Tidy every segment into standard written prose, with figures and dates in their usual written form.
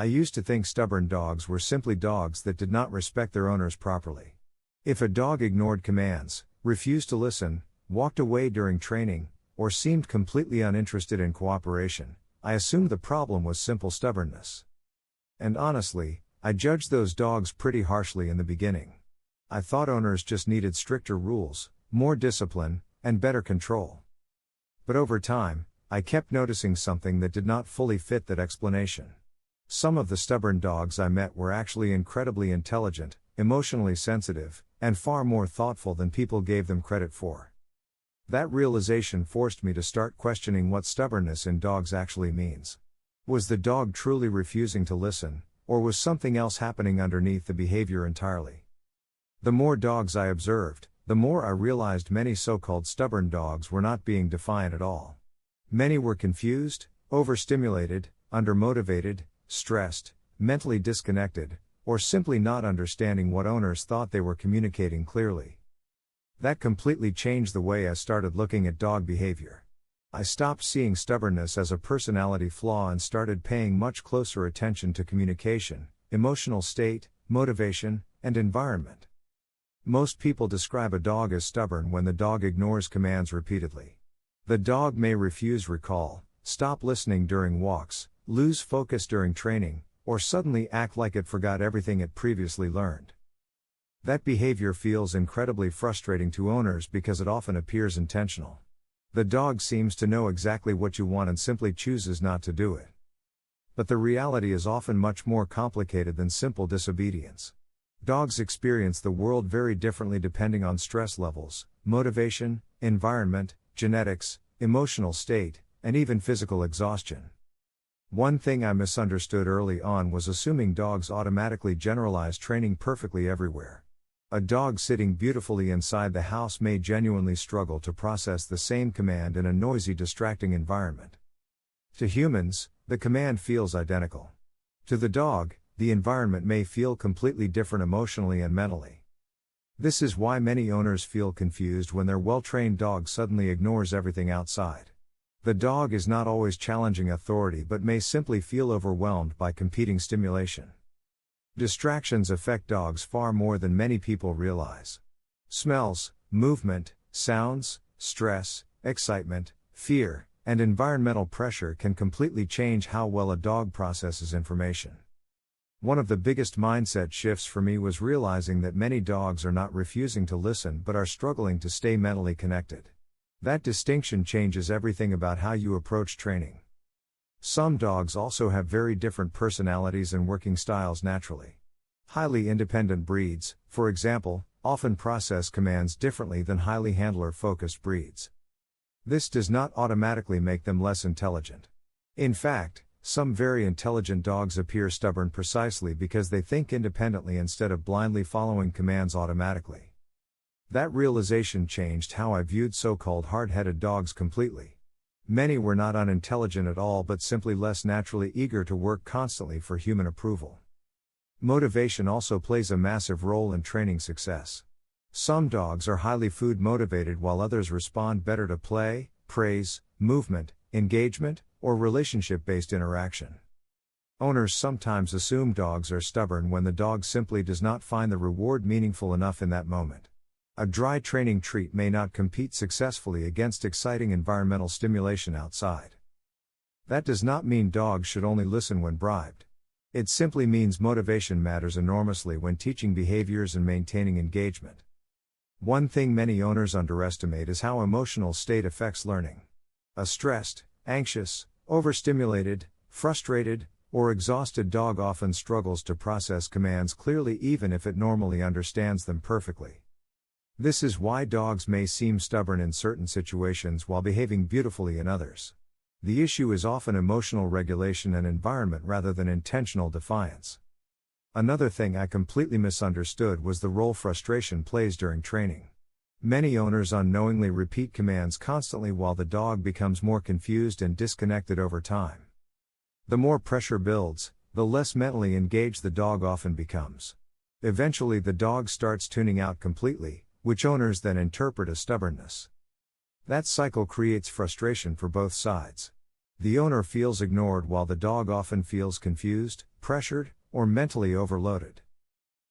I used to think stubborn dogs were simply dogs that did not respect their owners properly. If a dog ignored commands, refused to listen, walked away during training, or seemed completely uninterested in cooperation, I assumed the problem was simple stubbornness. And honestly, I judged those dogs pretty harshly in the beginning. I thought owners just needed stricter rules, more discipline, and better control. But over time, I kept noticing something that did not fully fit that explanation. Some of the stubborn dogs I met were actually incredibly intelligent, emotionally sensitive, and far more thoughtful than people gave them credit for. That realization forced me to start questioning what stubbornness in dogs actually means. Was the dog truly refusing to listen, or was something else happening underneath the behavior entirely? The more dogs I observed, the more I realized many so-called stubborn dogs were not being defiant at all. Many were confused, overstimulated, undermotivated, stressed, mentally disconnected, or simply not understanding what owners thought they were communicating clearly. That completely changed the way I started looking at dog behavior. I stopped seeing stubbornness as a personality flaw and started paying much closer attention to communication, emotional state, motivation, and environment. Most people describe a dog as stubborn when the dog ignores commands repeatedly. The dog may refuse recall, stop listening during walks, lose focus during training, or suddenly act like it forgot everything it previously learned. That behavior feels incredibly frustrating to owners because it often appears intentional. The dog seems to know exactly what you want and simply chooses not to do it. But the reality is often much more complicated than simple disobedience. Dogs experience the world very differently depending on stress levels, motivation, environment, genetics, emotional state, and even physical exhaustion. One thing I misunderstood early on was assuming dogs automatically generalize training perfectly everywhere. A dog sitting beautifully inside the house may genuinely struggle to process the same command in a noisy, distracting environment. To humans, the command feels identical. To the dog, the environment may feel completely different emotionally and mentally. This is why many owners feel confused when their well-trained dog suddenly ignores everything outside. The dog is not always challenging authority but may simply feel overwhelmed by competing stimulation. Distractions affect dogs far more than many people realize. Smells, movement, sounds, stress, excitement, fear, and environmental pressure can completely change how well a dog processes information. One of the biggest mindset shifts for me was realizing that many dogs are not refusing to listen but are struggling to stay mentally connected. That distinction changes everything about how you approach training. Some dogs also have very different personalities and working styles naturally. Highly independent breeds, for example, often process commands differently than highly handler-focused breeds. This does not automatically make them less intelligent. In fact, some very intelligent dogs appear stubborn precisely because they think independently instead of blindly following commands automatically. That realization changed how I viewed so-called hard-headed dogs completely. Many were not unintelligent at all but simply less naturally eager to work constantly for human approval. Motivation also plays a massive role in training success. Some dogs are highly food motivated while others respond better to play, praise, movement, engagement, or relationship-based interaction. Owners sometimes assume dogs are stubborn when the dog simply does not find the reward meaningful enough in that moment. A dry training treat may not compete successfully against exciting environmental stimulation outside. That does not mean dogs should only listen when bribed. It simply means motivation matters enormously when teaching behaviors and maintaining engagement. One thing many owners underestimate is how emotional state affects learning. A stressed, anxious, overstimulated, frustrated, or exhausted dog often struggles to process commands clearly even if it normally understands them perfectly. This is why dogs may seem stubborn in certain situations while behaving beautifully in others. The issue is often emotional regulation and environment rather than intentional defiance. Another thing I completely misunderstood was the role frustration plays during training. Many owners unknowingly repeat commands constantly while the dog becomes more confused and disconnected over time. The more pressure builds, the less mentally engaged the dog often becomes. Eventually the dog starts tuning out completely, which owners then interpret as stubbornness. That cycle creates frustration for both sides. The owner feels ignored while the dog often feels confused, pressured, or mentally overloaded.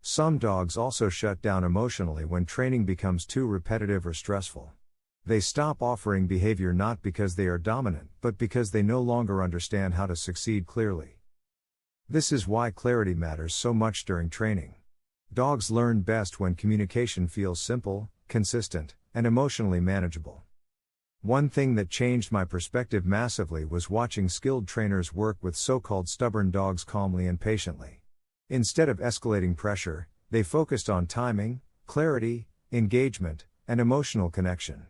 Some dogs also shut down emotionally when training becomes too repetitive or stressful. They stop offering behavior not because they are dominant, but because they no longer understand how to succeed clearly. This is why clarity matters so much during training. Dogs learn best when communication feels simple, consistent, and emotionally manageable. One thing that changed my perspective massively was watching skilled trainers work with so-called stubborn dogs calmly and patiently. Instead of escalating pressure, they focused on timing, clarity, engagement, and emotional connection.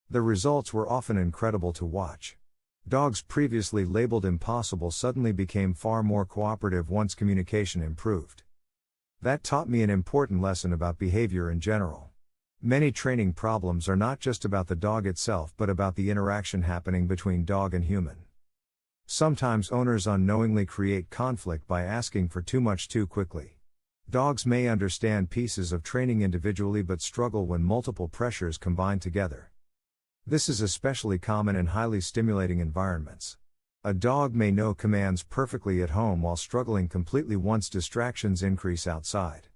The results were often incredible to watch. Dogs previously labeled impossible suddenly became far more cooperative once communication improved. That taught me an important lesson about behavior in general. Many training problems are not just about the dog itself but about the interaction happening between dog and human. Sometimes owners unknowingly create conflict by asking for too much too quickly. Dogs may understand pieces of training individually but struggle when multiple pressures combine together. This is especially common in highly stimulating environments. A dog may know commands perfectly at home while struggling completely once distractions increase outside.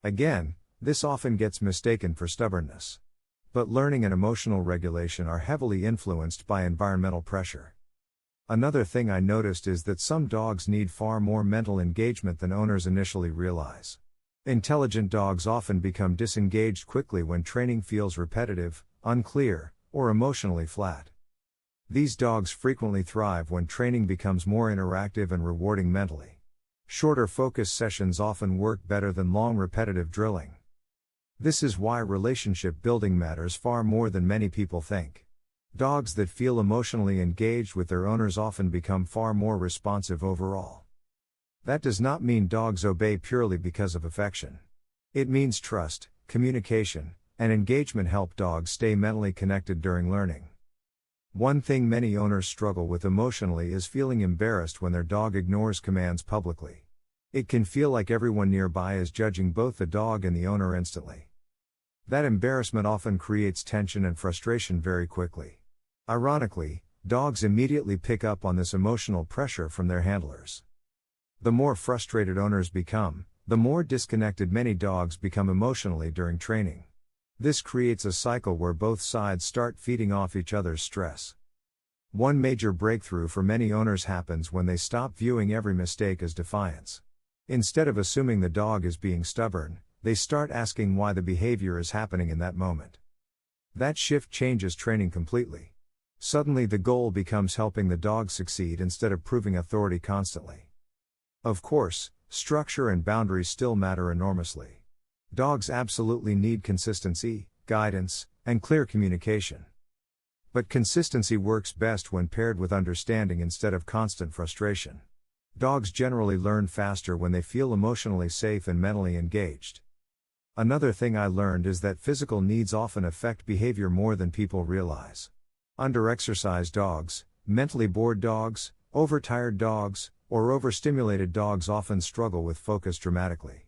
Again, this often gets mistaken for stubbornness. But learning and emotional regulation are heavily influenced by environmental pressure. Another thing I noticed is that some dogs need far more mental engagement than owners initially realize. Intelligent dogs often become disengaged quickly when training feels repetitive, unclear, or emotionally flat. These dogs frequently thrive when training becomes more interactive and rewarding mentally. Shorter focus sessions often work better than long repetitive drilling. This is why relationship building matters far more than many people think. Dogs that feel emotionally engaged with their owners often become far more responsive overall. That does not mean dogs obey purely because of affection. It means trust, communication, and engagement help dogs stay mentally connected during learning. One thing many owners struggle with emotionally is feeling embarrassed when their dog ignores commands publicly. It can feel like everyone nearby is judging both the dog and the owner instantly. That embarrassment often creates tension and frustration very quickly. Ironically, dogs immediately pick up on this emotional pressure from their handlers. The more frustrated owners become, the more disconnected many dogs become emotionally during training. This creates a cycle where both sides start feeding off each other's stress. One major breakthrough for many owners happens when they stop viewing every mistake as defiance. Instead of assuming the dog is being stubborn, they start asking why the behavior is happening in that moment. That shift changes training completely. Suddenly the goal becomes helping the dog succeed instead of proving authority constantly. Of course, structure and boundaries still matter enormously. Dogs absolutely need consistency, guidance, and clear communication. But consistency works best when paired with understanding instead of constant frustration. Dogs generally learn faster when they feel emotionally safe and mentally engaged. Another thing I learned is that physical needs often affect behavior more than people realize. Under-exercised dogs, mentally bored dogs, overtired dogs, or overstimulated dogs often struggle with focus dramatically.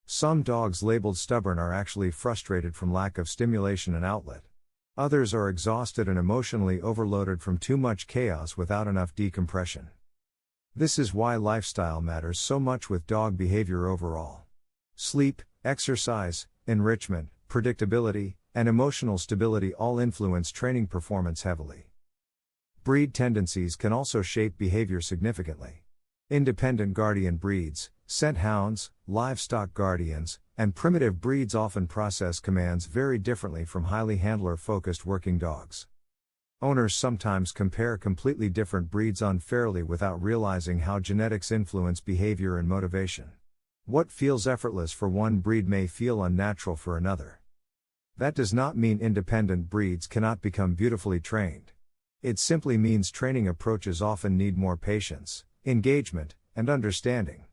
Some dogs labeled stubborn are actually frustrated from lack of stimulation and outlet. Others are exhausted and emotionally overloaded from too much chaos without enough decompression. This is why lifestyle matters so much with dog behavior overall. Sleep, exercise, enrichment, predictability, and emotional stability all influence training performance heavily. Breed tendencies can also shape behavior significantly. Independent guardian breeds, scent hounds, livestock guardians, and primitive breeds often process commands very differently from highly handler-focused working dogs. Owners sometimes compare completely different breeds unfairly without realizing how genetics influence behavior and motivation. What feels effortless for one breed may feel unnatural for another. That does not mean independent breeds cannot become beautifully trained. It simply means training approaches often need more patience, engagement, and understanding.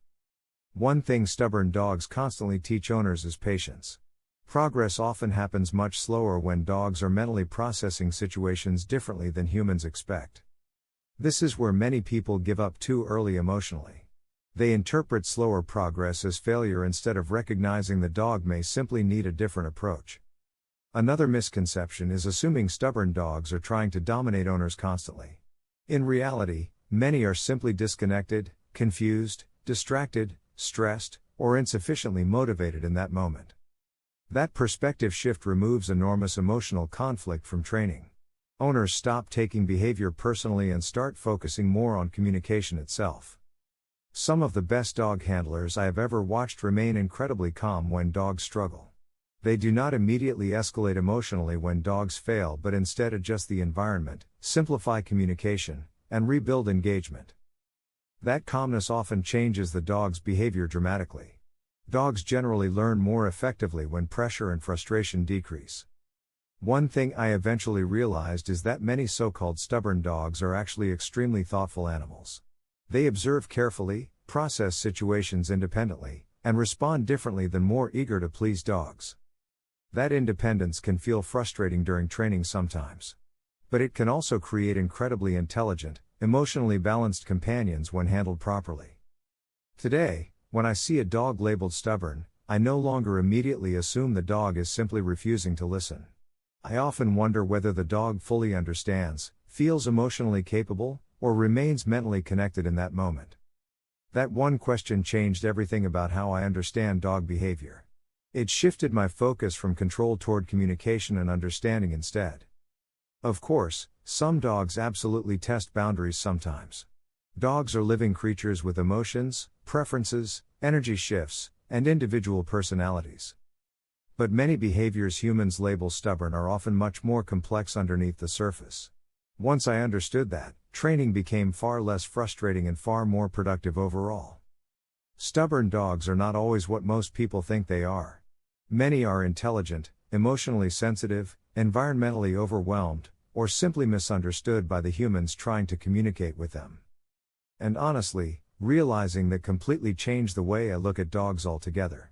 One thing stubborn dogs constantly teach owners is patience. Progress often happens much slower when dogs are mentally processing situations differently than humans expect. This is where many people give up too early emotionally. They interpret slower progress as failure instead of recognizing the dog may simply need a different approach. Another misconception is assuming stubborn dogs are trying to dominate owners constantly. In reality, many are simply disconnected, confused, distracted, stressed, or insufficiently motivated in that moment. That perspective shift removes enormous emotional conflict from training. Owners stop taking behavior personally and start focusing more on communication itself. Some of the best dog handlers I have ever watched remain incredibly calm when dogs struggle. They do not immediately escalate emotionally when dogs fail, but instead adjust the environment, simplify communication, and rebuild engagement. That calmness often changes the dog's behavior dramatically. Dogs generally learn more effectively when pressure and frustration decrease. One thing I eventually realized is that many so-called stubborn dogs are actually extremely thoughtful animals. They observe carefully, process situations independently, and respond differently than more eager to please dogs. That independence can feel frustrating during training sometimes. But it can also create incredibly intelligent, emotionally balanced companions when handled properly. Today, when I see a dog labeled stubborn, I no longer immediately assume the dog is simply refusing to listen. I often wonder whether the dog fully understands, feels emotionally capable, or remains mentally connected in that moment. That one question changed everything about how I understand dog behavior. It shifted my focus from control toward communication and understanding instead. Of course, some dogs absolutely test boundaries sometimes. Dogs are living creatures with emotions, preferences, energy shifts, and individual personalities. But many behaviors humans label stubborn are often much more complex underneath the surface. Once I understood that, training became far less frustrating and far more productive overall. Stubborn dogs are not always what most people think they are. Many are intelligent, emotionally sensitive, environmentally overwhelmed, or simply misunderstood by the humans trying to communicate with them. And honestly, realizing that completely changed the way I look at dogs altogether.